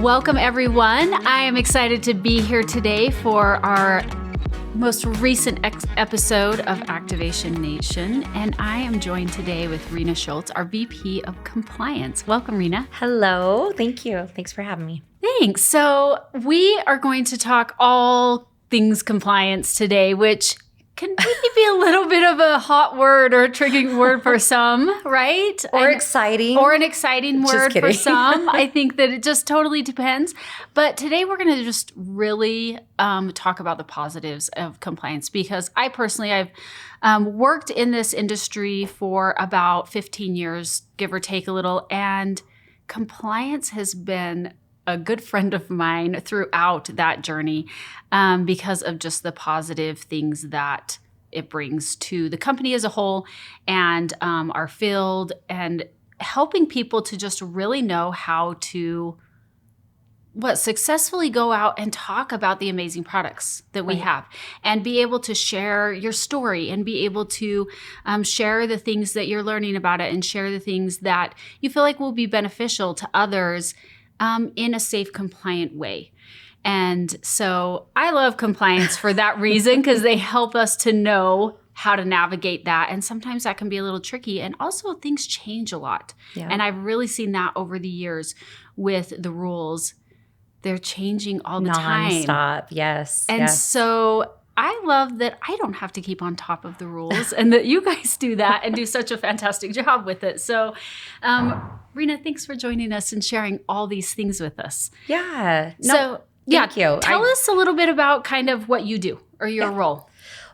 Welcome, everyone. I am excited to be here today for our most recent episode of Activation Nation. And I am joined today with Rena Schultz, our VP of Compliance. Welcome, Rena. Hello. Thank you. Thanks for having me. Thanks. So we are going to talk all things compliance today, which can maybe be a little bit of a hot word or a triggering word for some, right? Or exciting. Or an exciting word for kidding. some. I think that it just totally depends. But today we're going to just really talk about the positives of compliance, because I personally, I've worked in this industry for about 15 years, give or take a little, and compliance has been a good friend of mine throughout that journey because of just the positive things that it brings to the company as a whole and our field, and helping people to just really know how to successfully go out and talk about the amazing products that we have, and be able to share your story, and be able to share the things that you're learning about it, and share the things that you feel like will be beneficial to others in a safe, compliant way. And so I love compliance for that reason, because they help us to know how to navigate that. And sometimes that can be a little tricky. And also things change a lot. Yeah. And I've really seen that over the years with the rules. They're changing all the time. Non-stop, yes. And so I love that I don't have to keep on top of the rules, and that you guys do that and do such a fantastic job with it. So, Rena, thanks for joining us and sharing all these things with us. Yeah. Thank you. Tell us a little bit about kind of what you do or your role.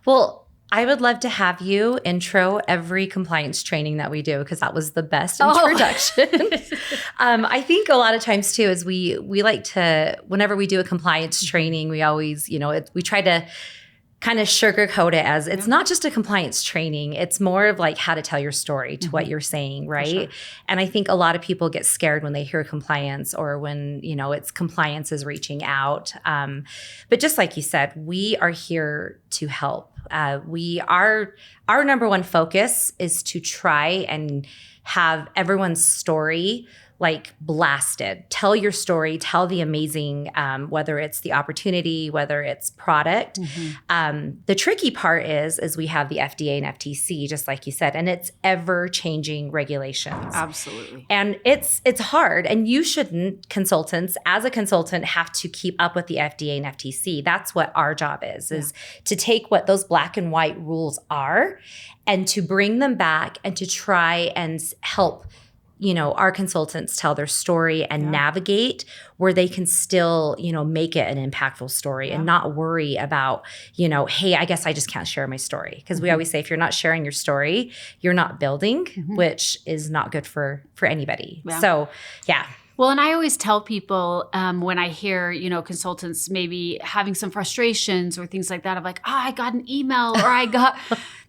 Well, I would love to have you intro every compliance training that we do, because that was the best introduction. I think a lot of times too is we like to, whenever we do a compliance training, we always, we try to kind of sugarcoat it as it's not just a compliance training. It's more of like how to tell your story to what you're saying, right? Sure. And I think a lot of people get scared when they hear compliance, or when, it's compliance is reaching out. But just like you said, we are here to help. Our number one focus is to try and have everyone's story like blasted. Tell your story, tell the amazing, whether it's the opportunity, whether it's product. The tricky part is we have the FDA and FTC, just like you said, and it's ever changing regulations. Absolutely. And it's hard, and you shouldn't, consultants, as a consultant, have to keep up with the FDA and FTC. That's what our job is to take what those black and white rules are and to bring them back and to try and help our consultants tell their story and navigate where they can still, make it an impactful story and not worry about, hey, I guess I just can't share my story. Because we always say, if you're not sharing your story, you're not building, which is not good for anybody. Yeah. So, yeah. Well, and I always tell people when I hear, consultants maybe having some frustrations or things like that, I'm like, I got an email, or I got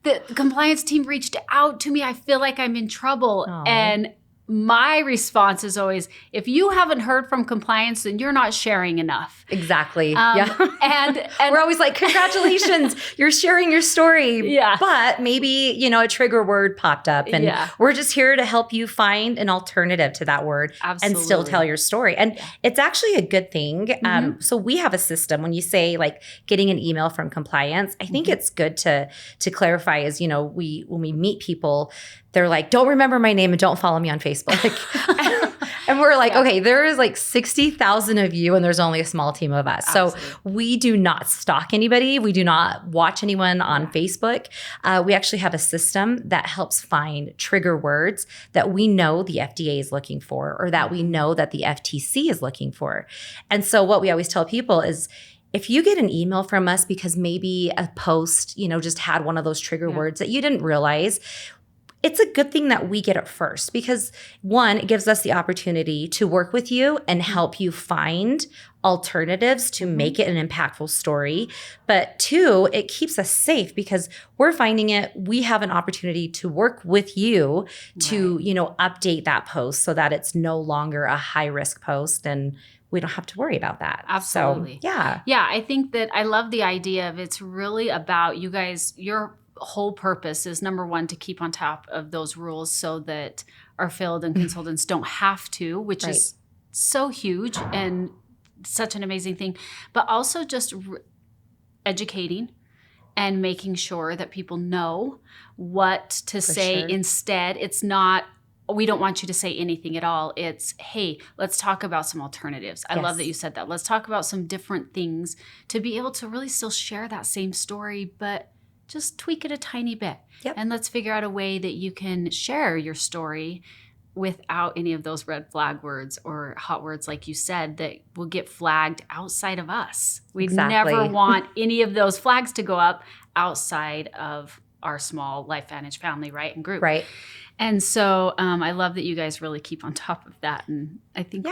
the compliance team reached out to me. I feel like I'm in trouble. Aww. And my response is always, if you haven't heard from compliance, then you're not sharing enough. Exactly. And we're always like, congratulations, you're sharing your story. Yeah. But maybe, a trigger word popped up, and we're just here to help you find an alternative to that word. Absolutely. And still tell your story. And it's actually a good thing. So we have a system. When you say like getting an email from compliance, I think it's good to clarify is, when we meet people, they're like, don't remember my name and don't follow me on Facebook. And we're like, okay, there is like 60,000 of you and there's only a small team of us. Absolutely. So we do not stalk anybody. We do not watch anyone on Facebook. We actually have a system that helps find trigger words that we know the FDA is looking for, or that we know that the FTC is looking for. And so what we always tell people is, if you get an email from us because maybe a post, just had one of those trigger words that you didn't realize, it's a good thing that we get it first, because one, it gives us the opportunity to work with you and help you find alternatives to make it an impactful story. But two, it keeps us safe, because we're finding it. We have an opportunity to work with you to, update that post so that it's no longer a high risk post, and we don't have to worry about that. Absolutely. So, yeah. Yeah. I think that I love the idea of it's really about you guys, your whole purpose is, number one, to keep on top of those rules so that our field and consultants don't have to, which is so huge and such an amazing thing, but also just educating and making sure that people know what to say instead. It's not, we don't want you to say anything at all. It's, hey, let's talk about some alternatives. I love that you said that. Let's talk about some different things to be able to really still share that same story, but just tweak it a tiny bit. And let's figure out a way that you can share your story without any of those red flag words or hot words, like you said, that will get flagged outside of us. We never want any of those flags to go up outside of our small LifeVantage family, right, and group. Right. And so I love that you guys really keep on top of that. And I think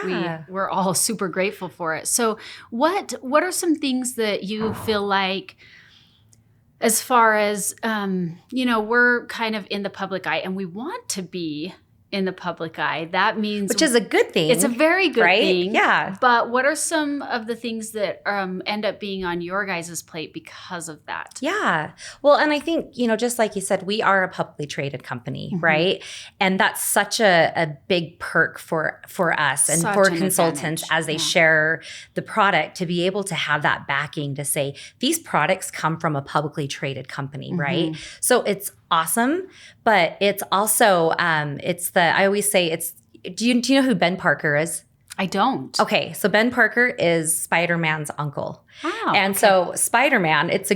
we're all super grateful for it. So what are some things that you feel like, as far as, we're kind of in the public eye and we want to be in the public eye. That means, which is a good thing. It's a very good thing. Yeah. But what are some of the things that end up being on your guys' plate because of that? Yeah. Well, and I think, just like you said, we are a publicly traded company, right? And that's such a big perk for us and for consultants as they share the product, to be able to have that backing to say, these products come from a publicly traded company, right? So it's awesome, but it's also, I always say do you know who Ben Parker is? I don't. Okay, so Ben Parker is Spider-Man's uncle. Wow. And so Spider-Man, it's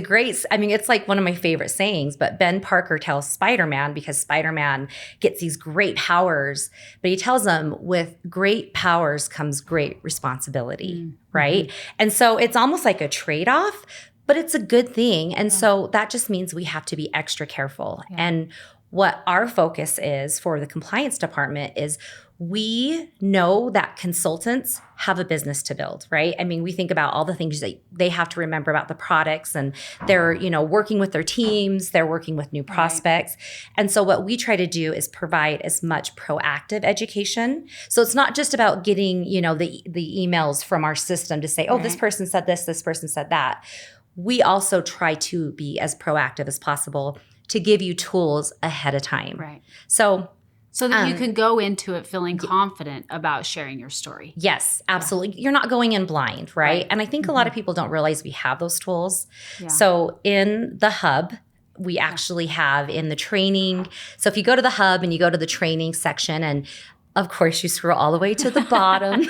like one of my favorite sayings, but Ben Parker tells Spider-Man, because Spider-Man gets these great powers, but he tells him, with great powers comes great responsibility, right? And so it's almost like a trade-off, but it's a good thing. And so that just means we have to be extra careful. And what our focus is for the compliance department is, we know that consultants have a business to build, right? I mean, we think about all the things that they have to remember about the products, and they're, working with their teams, they're working with new prospects. And so what we try to do is provide as much proactive education. So it's not just about getting, the emails from our system to say, oh, this person said this person said that. We also try to be as proactive as possible to give you tools ahead of time. Right. So that you can go into it feeling confident about sharing your story. Yes, absolutely. You're not going in blind, right? And I think a lot of people don't realize we have those tools. Yeah. So in the hub, we actually have in the training. So if you go to the hub and you go to the training section, and of course, you scroll all the way to the bottom.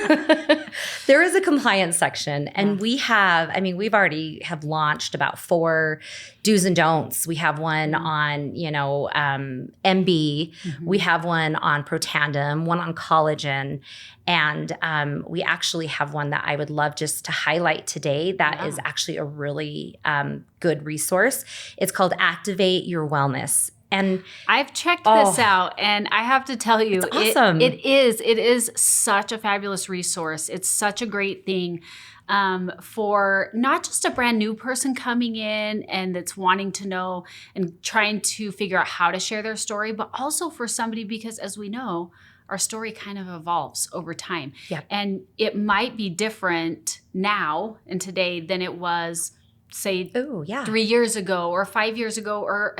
There is a compliance section, and we've already have launched about 4 do's and don'ts. We have one on, MB. We have one on Protandim, one on collagen, and we actually have one that I would love just to highlight today. That is actually a really good resource. It's called Activate Your Wellness. And I've checked this out, and I have to tell you, it's awesome. It is such a fabulous resource. It's such a great thing for not just a brand new person coming in and that's wanting to know and trying to figure out how to share their story, but also for somebody, because as we know, our story kind of evolves over time. Yeah. And it might be different now and today than it was, say, 3 years ago or 5 years ago, or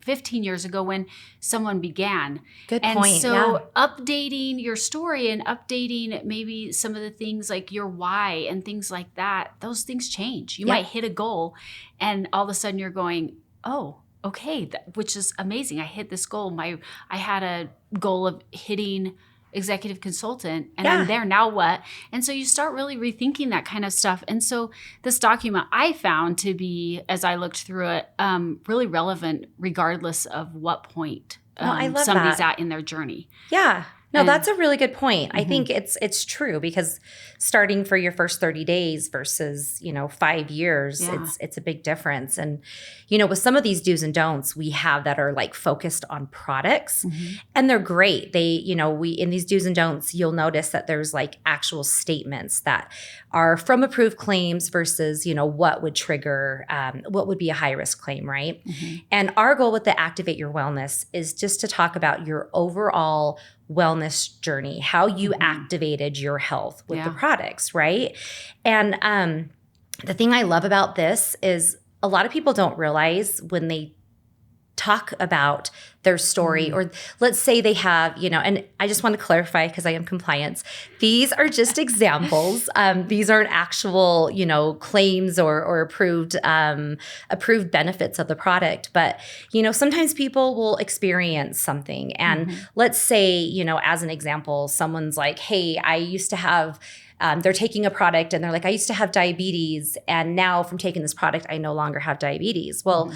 15 years ago when someone began. Good point. And so updating your story and updating maybe some of the things like your why and things like that, those things change. You might hit a goal and all of a sudden you're going, oh, okay, which is amazing. I hit this goal. I had a goal of hitting executive consultant, and I'm there, now what? And so you start really rethinking that kind of stuff. And so this document I found to be, as I looked through it, really relevant regardless of what point somebody's at in their journey. Yeah. No, that's a really good point. I think it's true, because starting for your first 30 days versus, 5 years, it's a big difference. And, with some of these do's and don'ts we have that are like focused on products, and they're great. They, in these do's and don'ts, you'll notice that there's like actual statements that are from approved claims versus, what would trigger, what would be a high risk claim, right? And our goal with the Activate Your Wellness is just to talk about your overall wellness journey, how you activated your health with the products, right? And the thing I love about this is a lot of people don't realize when they talk about their story. Or let's say they have, and I just want to clarify because I am compliance. These are just examples. These aren't actual, claims or approved benefits of the product. But, sometimes people will experience something. And let's say, as an example, someone's like, hey, I used to have they're taking a product and they're like, I used to have diabetes, and now from taking this product, I no longer have diabetes. Well,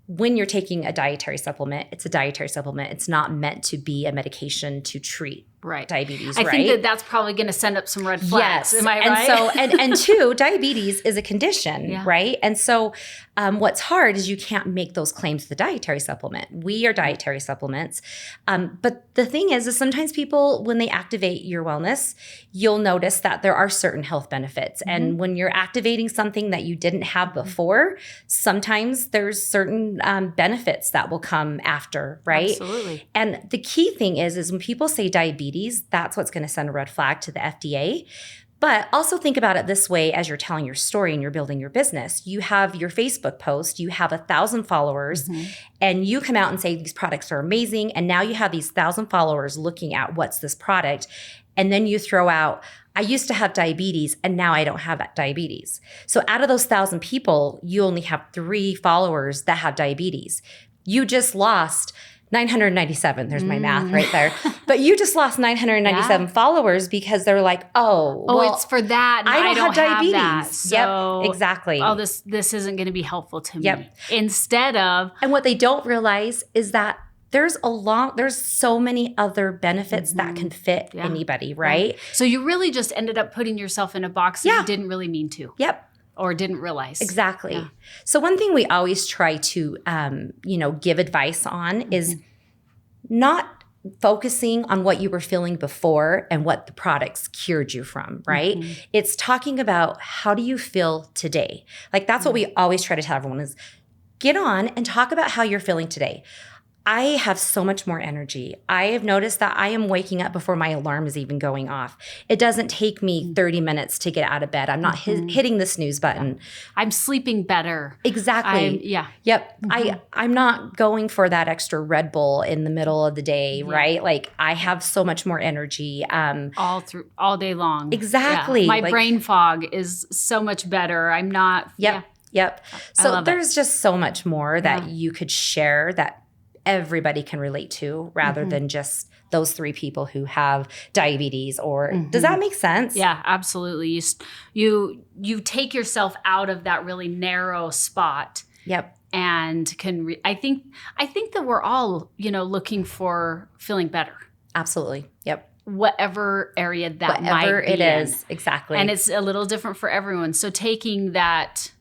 when you're taking a dietary supplement, it's a dietary supplement. It's not meant to be a medication to treat diabetes, I think that's probably going to send up some red flags. Yes. Am I right? And so, and two, diabetes is a condition, right? And so what's hard is you can't make those claims to the dietary supplement. We are dietary supplements. But the thing is sometimes people, when they activate your wellness, you'll notice that there are certain health benefits. And when you're activating something that you didn't have before, sometimes there's certain benefits that will come after, right? Absolutely. And the key thing is when people say diabetes, that's what's going to send a red flag to the FDA. But also think about it this way as you're telling your story and you're building your business. You have your Facebook post, you have 1,000 followers, and you come out and say these products are amazing. And now you have these 1,000 followers looking at what's this product. And then you throw out, I used to have diabetes and now I don't have diabetes. So out of those 1,000 people, you only have 3 followers that have diabetes. You just lost 997. There's my math right there. But you just lost 997 followers because they're like, well, it's for that. I don't have diabetes. Have that, so, yep, exactly. Oh, this isn't going to be helpful to me. Instead of. And what they don't realize is that there's so many other benefits that can fit anybody, right? So you really just ended up putting yourself in a box that you didn't really mean to. Yep. Or didn't realize. Exactly. Yeah. So one thing we always try to, give advice on is not focusing on what you were feeling before and what the products cured you from, right? It's talking about how do you feel today? Like that's what we always try to tell everyone is get on and talk about how you're feeling today. I have so much more energy. I have noticed that I am waking up before my alarm is even going off. It doesn't take me 30 minutes to get out of bed. I'm not hitting the snooze button. I'm sleeping better. Exactly. Yep. I'm not going for that extra Red Bull in the middle of the day, right? Like I have so much more energy. All day long. Exactly. Yeah. My brain fog is so much better. I'm not. Yep. So there's just so much more that you could share that everybody can relate to rather than just those 3 people who have diabetes or does that make sense? Yeah, absolutely. You take yourself out of that really narrow spot. Yep. And I think that we're all, looking for feeling better. Absolutely. Yep. Whatever area that Whatever might be it is. Exactly. And it's a little different for everyone. So taking that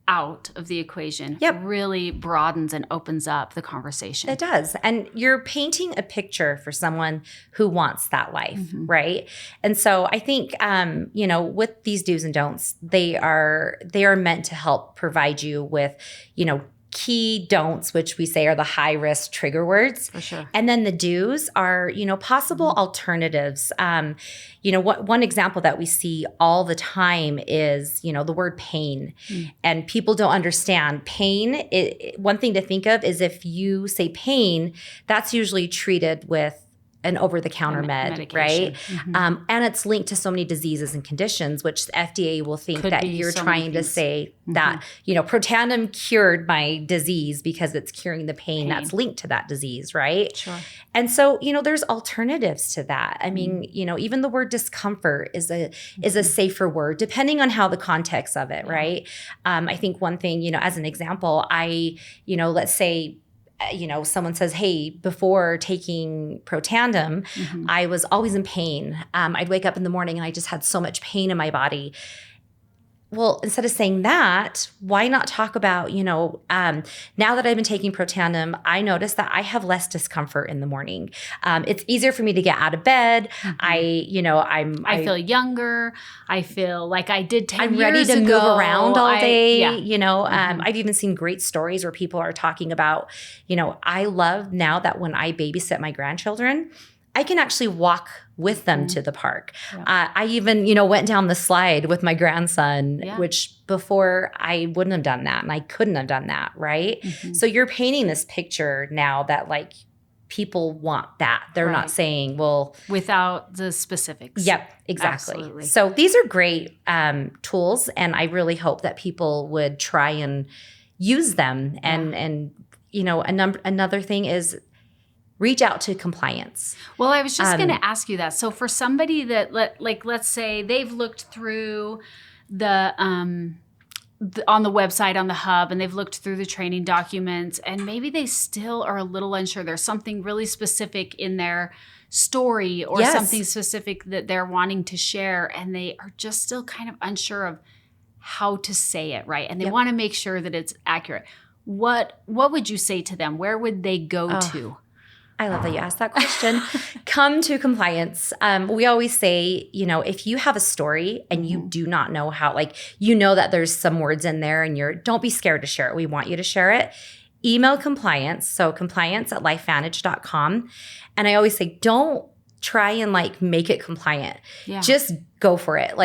out of the equation really broadens and opens up the conversation. It does. And you're painting a picture for someone who wants that life, right? And so I think, with these do's and don'ts, they are meant to help provide you with, key don'ts, which we say are the high risk trigger words. For sure. And then the do's are, possible alternatives. One example that we see all the time is, the word pain. And people don't understand pain. One thing to think of is if you say pain, that's usually treated with an over-the-counter medication. Right? And it's linked to so many diseases and conditions, which the FDA will think that you're trying to say that, Protandim cured my disease because it's curing the pain that's linked to that disease, right? Sure. And so, there's alternatives to that. I mean, even the word discomfort is a safer word, depending on how the context of it, right? I think one thing, as an example, let's say, someone says, hey, before taking Protandim, I was always in pain. I'd wake up in the morning and I just had so much pain in my body. Well, instead of saying that, why not talk about, now that I've been taking Protandim, I notice that I have less discomfort in the morning. It's easier for me to get out of bed. I feel younger. I feel like I did 10 I'm years ready to ago. move around all day. I've even seen great stories where people are talking about, I love now that when I babysit my grandchildren, I can actually walk with them to the park. I even, went down the slide with my grandson, which before I wouldn't have done that and I couldn't have done that, right? So you're painting this picture now that like people want that. They're not saying, well, without the specifics. Yep, exactly. Absolutely. So these are great tools, and I really hope that people would try and use them. And another thing is reach out to compliance. Well, I was just going to ask you that. So for somebody that let's say they've looked through on the website, on the hub, and they've looked through the training documents, and maybe they still are a little unsure. There's something really specific in their story or something specific that they're wanting to share, and they are just still kind of unsure of how to say it right. And they want to make sure that it's accurate. What would you say to them? Where would they go to? I love that you asked that question. Come to compliance. We always say, if you have a story and you do not know how, that there's some words in there and don't be scared to share it. We want you to share it. Email compliance. So compliance@lifevantage.com. And I always say, don't try and make it compliant. Yeah. Just go for it.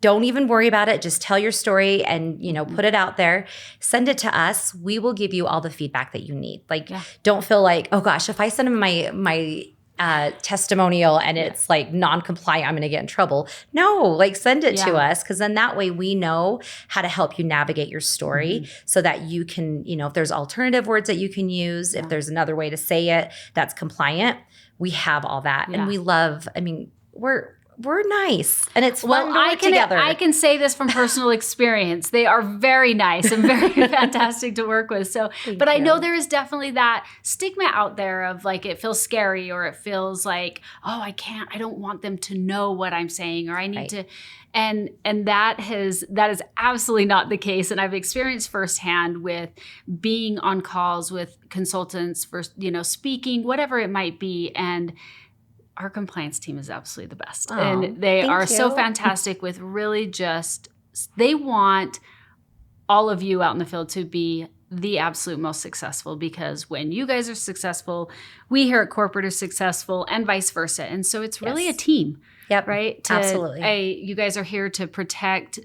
Don't even worry about it. Just tell your story and, put it out there. Send it to us. We will give you all the feedback that you need. Don't feel like, oh gosh, if I send them my testimonial and it's non-compliant, I'm going to get in trouble. No, send it to us, because then that way we know how to help you navigate your story so that you can, if there's alternative words that you can use, if there's another way to say it that's compliant, we have all that. And we love, we're nice, and it's fun to work together. I can say this from personal experience. They are very nice and very fantastic to work with. So, but I know there is definitely that stigma out there of it feels scary, or it feels like, oh, I don't want them to know what I'm saying, or I need to. And that is absolutely not the case. And I've experienced firsthand with being on calls with consultants for, speaking, whatever it might be. And our compliance team is absolutely the best. And they are so fantastic with really they want all of you out in the field to be the absolute most successful, because when you guys are successful, we here at corporate are successful, and vice versa. And so it's really a team. Yep. Right? Absolutely. You guys are here to protect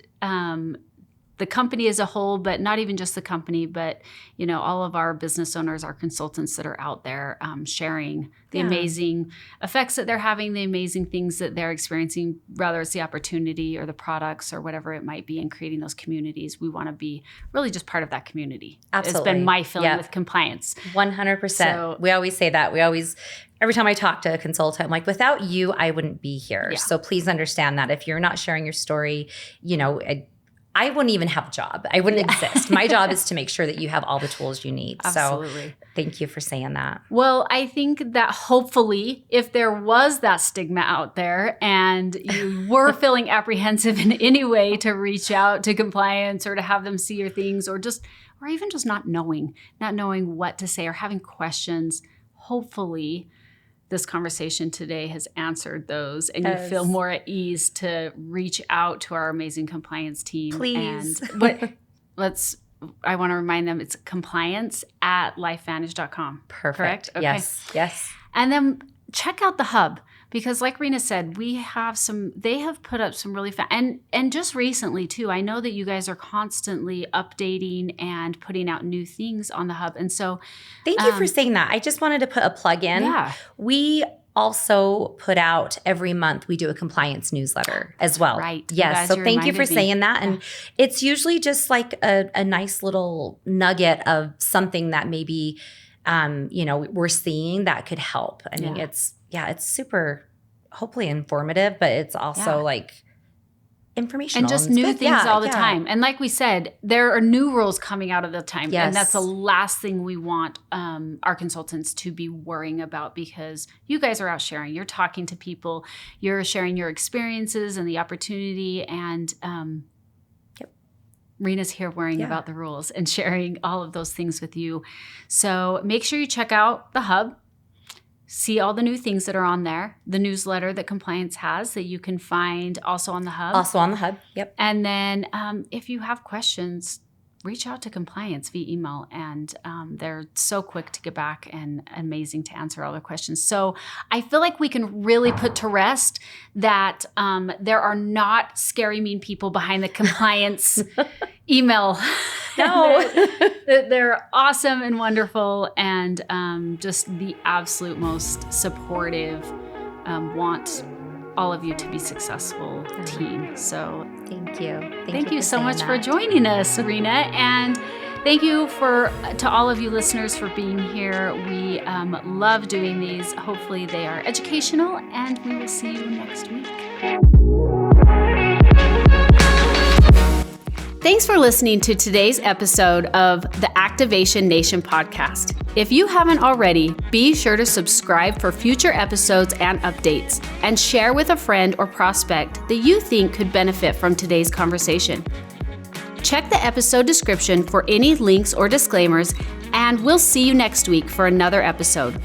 the company as a whole, but not even just the company, but all of our business owners, our consultants that are out there sharing the amazing effects that they're having, the amazing things that they're experiencing, whether it's the opportunity or the products or whatever it might be, and creating those communities. We want to be really just part of that community. Absolutely. It's been my feeling with compliance. 100%. So, we always say that. Every time I talk to a consultant, I'm like, without you, I wouldn't be here. Yeah. So please understand that if you're not sharing your story, I wouldn't even have a job. I wouldn't exist. My job is to make sure that you have all the tools you need. Absolutely. So thank you for saying that. Well, I think that hopefully if there was that stigma out there and you were feeling apprehensive in any way to reach out to compliance or to have them see your things, or even just not knowing what to say or having questions, hopefully this conversation today has answered those, and you feel more at ease to reach out to our amazing compliance team. Please. And I want to remind them it's compliance@lifevantage.com. Perfect. Correct? Okay. Yes. And then check out the hub, because like Rena said, they have put up some really and just recently too, I know that you guys are constantly updating and putting out new things on the hub. And so thank you for saying that. I just wanted to put a plug in. Yeah. We also put out every month, we do a compliance newsletter as well. Right. Yes. So thank you for saying that. And it's usually just a nice little nugget of something that maybe, we're seeing that could help. I mean, it's super hopefully informative, but it's also informational. And just new things all the time. And like we said, there are new rules coming out of the time. Yes. And that's the last thing we want our consultants to be worrying about, because you guys are out sharing. You're talking to people. You're sharing your experiences and the opportunity. And Rena's here worrying about the rules and sharing all of those things with you. So make sure you check out the hub. See all the new things that are on there, the newsletter that compliance has that you can find also on the hub. Also on the hub, yep. And then if you have questions, reach out to compliance via email, and they're so quick to get back and amazing to answer all their questions. So I feel like we can really put to rest that there are not scary, mean people behind the compliance email. No. They're awesome and wonderful, and just the absolute most supportive, want all of you to be successful team. So thank you. Thank you so much for joining us, Rena. And thank you to all of you listeners for being here. We love doing these. Hopefully they are educational, and we will see you next week. Thanks for listening to today's episode of the Activation Nation podcast. If you haven't already, be sure to subscribe for future episodes and updates, and share with a friend or prospect that you think could benefit from today's conversation. Check the episode description for any links or disclaimers, and we'll see you next week for another episode.